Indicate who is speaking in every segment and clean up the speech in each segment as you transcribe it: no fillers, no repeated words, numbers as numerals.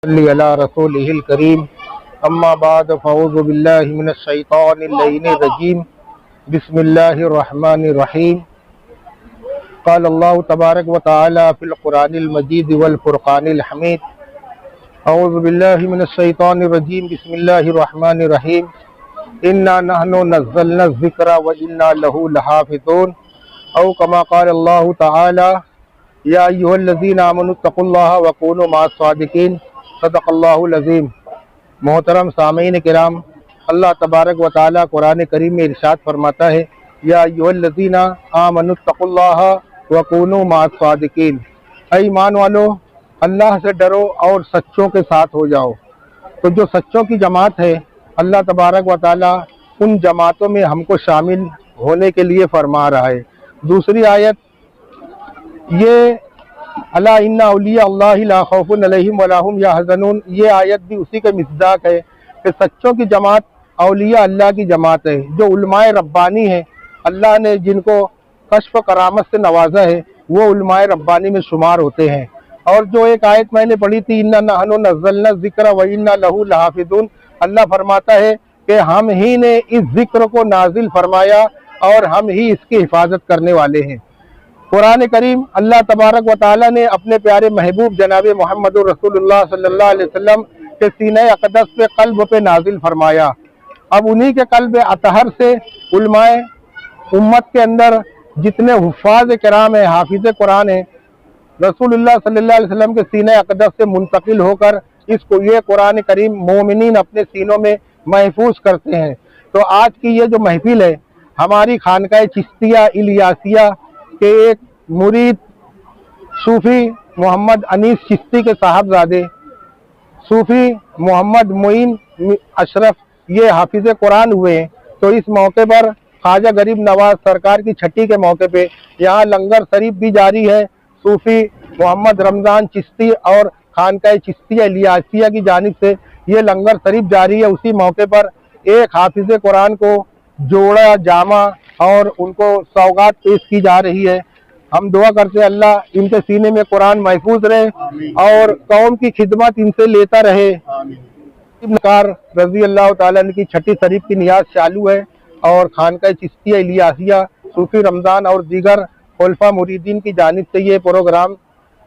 Speaker 1: صلی علی رسولہ الکریم اما بعد فاعوذ باللہ من الشیطان اللعین الرجیم بسم اللہ الرحمن الرحیم قال اللہ تبارک و تعالی فی القرآن المجید والفرقان الحمید اعوذ باللہ من الشیطان الرجیم بسم اللہ الرحمن الرحیم انا نحن نزلنا الذکر وانا لہ لحافظون او کما قال اللہ تعالی یا ایھا الذین آمنوا اتقوا اللہ وکونوا مع الصادقین صدق اللہ العظیم۔ محترم سامعین کرام، اللہ تبارک و تعالی قرآن کریم میں ارشاد فرماتا ہے یا ایھا الذین آمنوا اتقوا اللہ وکونوا مع الصادقین، اے ایمان والو اللہ سے ڈرو اور سچوں کے ساتھ ہو جاؤ۔ تو جو سچوں کی جماعت ہے، اللہ تبارک و تعالی ان جماعتوں میں ہم کو شامل ہونے کے لیے فرما رہا ہے۔ دوسری آیت یہ الا ان اولیاء اللہ لا خوف علیہم ولا هم یحزنون، یہ آیت بھی اسی کا مصداق ہے کہ سچوں کی جماعت اولیاء اللہ کی جماعت ہے۔ جو علماء ربانی ہیں، اللہ نے جن کو کشف و کرامت سے نوازا ہے، وہ علماء ربانی میں شمار ہوتے ہیں۔ اور جو ایک آیت میں نے پڑھی تھی انا نحن نزلنا الذکر وانا لہ لحافظون، اللہ فرماتا ہے کہ ہم ہی نے اس ذکر کو نازل فرمایا اور ہم ہی اس کی حفاظت کرنے والے ہیں۔ قرآن کریم اللہ تبارک و تعالی نے اپنے پیارے محبوب جناب محمد رسول اللہ صلی اللہ علیہ وسلم کے سینہ اقدس پہ قلب پہ نازل فرمایا۔ اب انہی کے قلب اطہر سے علماء امت کے اندر جتنے حفاظ کرام ہیں، حافظ قرآن ہیں، رسول اللہ صلی اللہ علیہ وسلم کے سینہ اقدس سے منتقل ہو کر یہ قرآن کریم مومنین اپنے سینوں میں محفوظ کرتے ہیں۔ تو آج کی یہ جو محفل ہے ہماری خانقاہ چشتیہ الیاسیہ کہ ایک مرید صوفی محمد انیس چشتی کے صاحبزادے صوفی محمد معین اشرف یہ حافظ قرآن ہوئے ہیں، تو اس موقع پر خواجہ غریب نواز سرکار کی چھٹی کے موقع پہ یہاں لنگر شریف بھی جاری ہے۔ صوفی محمد رمضان چشتی اور خانقاہ چشتیہ الیاسیہ کی جانب سے یہ لنگر شریف جاری ہے۔ اسی موقع پر ایک حافظ قرآن کو جوڑا جامع اور ان کو سوغات پیش کی جا رہی ہے۔ ہم دعا کرتے ہیں اللہ ان کے سینے میں قرآن محفوظ رہے اور قوم کی خدمت ان سے لیتا رہے۔ رضی اللہ تعالیٰ کی چھٹی شریف کی نیاز چالو ہے اور خانقاہ چشتیہ الیاسیہ صوفی رمضان اور دیگر خلفاء مریدین کی جانب سے یہ پروگرام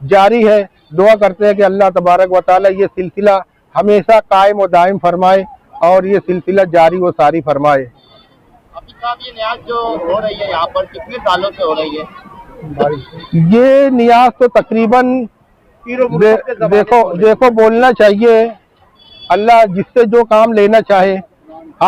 Speaker 1: جاری ہے۔ دعا کرتے ہیں کہ اللہ تبارک و تعالیٰ یہ سلسلہ ہمیشہ قائم و دائم فرمائے اور یہ سلسلہ جاری و ساری فرمائے۔
Speaker 2: یہ نیاز جو ہو رہی ہے یہاں پر کتنے سالوں سے ہو رہی ہے؟
Speaker 1: یہ نیاز تو تقریباً دیکھو بولنا چاہیے اللہ جس سے جو کام لینا چاہے۔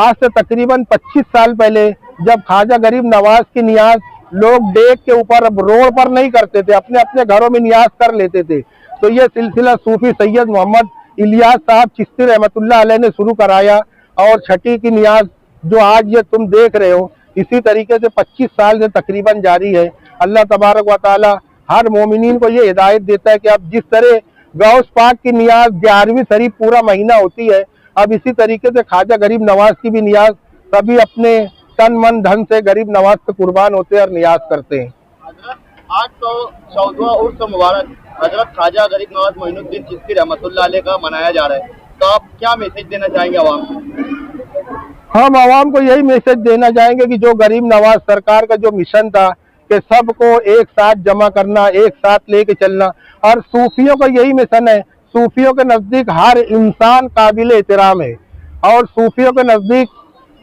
Speaker 1: آج سے تقریباً 25 سال پہلے جب خواجہ غریب نواز کی نیاز لوگ ڈیک کے اوپر اب روڈ پر نہیں کرتے تھے، اپنے اپنے گھروں میں نیاز کر لیتے تھے، تو یہ سلسلہ صوفی سید محمد الیاس صاحب چشتی رحمۃ اللہ علیہ نے شروع کرایا اور چھٹی کی نیاز جو آج یہ تم دیکھ رہے ہو اسی طریقے سے 25 سال سے تقریباً جاری ہے۔ اللہ تبارک و تعالی ہر مومنین کو یہ ہدایت دیتا ہے کہ اب جس طرح غوث پاک کی نیاز 11ویں شریف پورا مہینہ ہوتی ہے، اب اسی طریقے سے خواجہ غریب نواز کی بھی نیاز سبھی اپنے تن من دھن سے غریب نواز سے قربان ہوتے ہیں اور نیاز کرتے ہیں۔
Speaker 2: حضرت آج تو 14واں عرس مبارک حضرت خواجہ غریب نواز معین الدین چشتی رحمۃ اللہ علیہ کا منایا جا رہا ہے، تو آپ کیا میسج دینا چاہیں گے عوام کو؟
Speaker 1: ہم عوام کو یہی میسج دینا چاہیں گے کہ جو غریب نواز سرکار کا جو مشن تھا کہ سب کو ایک ساتھ جمع کرنا، ایک ساتھ لے کے چلنا، اور صوفیوں کا یہی مشن ہے۔ صوفیوں کے نزدیک ہر انسان قابل احترام ہے اور صوفیوں کے نزدیک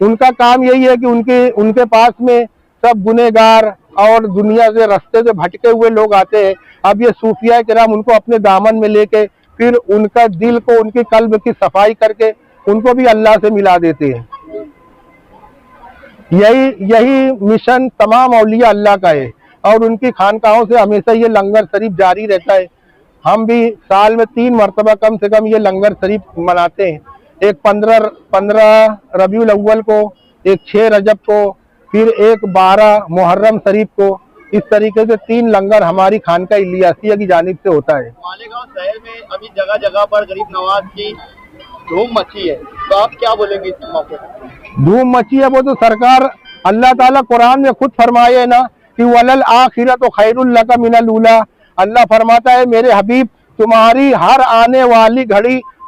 Speaker 1: ان کا کام یہی ہے کہ ان کے پاس میں سب گنہگار اور دنیا سے رستے سے بھٹکے ہوئے لوگ آتے ہیں۔ اب یہ صوفیاء کرام ان کو اپنے دامن میں لے کے پھر ان کا دل کو، ان کی قلب کی صفائی کر کے ان کو بھی اللہ سے ملا دیتے ہیں۔ یہی مشن تمام اولیاء اللہ کا ہے اور ان کی خانقاہوں سے ہمیشہ یہ لنگر شریف جاری رہتا ہے۔ ہم بھی سال میں 3 مرتبہ کم سے کم یہ لنگر شریف مناتے ہیں، ایک 15 ربیع الاول کو، ایک 6 رجب کو، پھر ایک 12 محرم شریف کو۔ اس طریقے سے 3 لنگر ہماری خانقاہ الیاسیہ کی جانب سے ہوتا ہے۔
Speaker 2: مالیگاؤں شہر میں ابھی جگہ جگہ پر غریب نواز کی دھوم مچی ہے، تو آپ کیا بولیں گے اس موقع پر؟
Speaker 1: دھوم مچی ہے وہ تو سرکار اللہ تعالیٰ قرآن میں خود فرمائے ہے نا کہ وَلَلْآخِرَةُ خَيْرٌ لَكَ مِنَ الْأُولَىٰ، اللہ فرماتا ہے میرے حبیب تمہاری ہر آنے والی گھڑی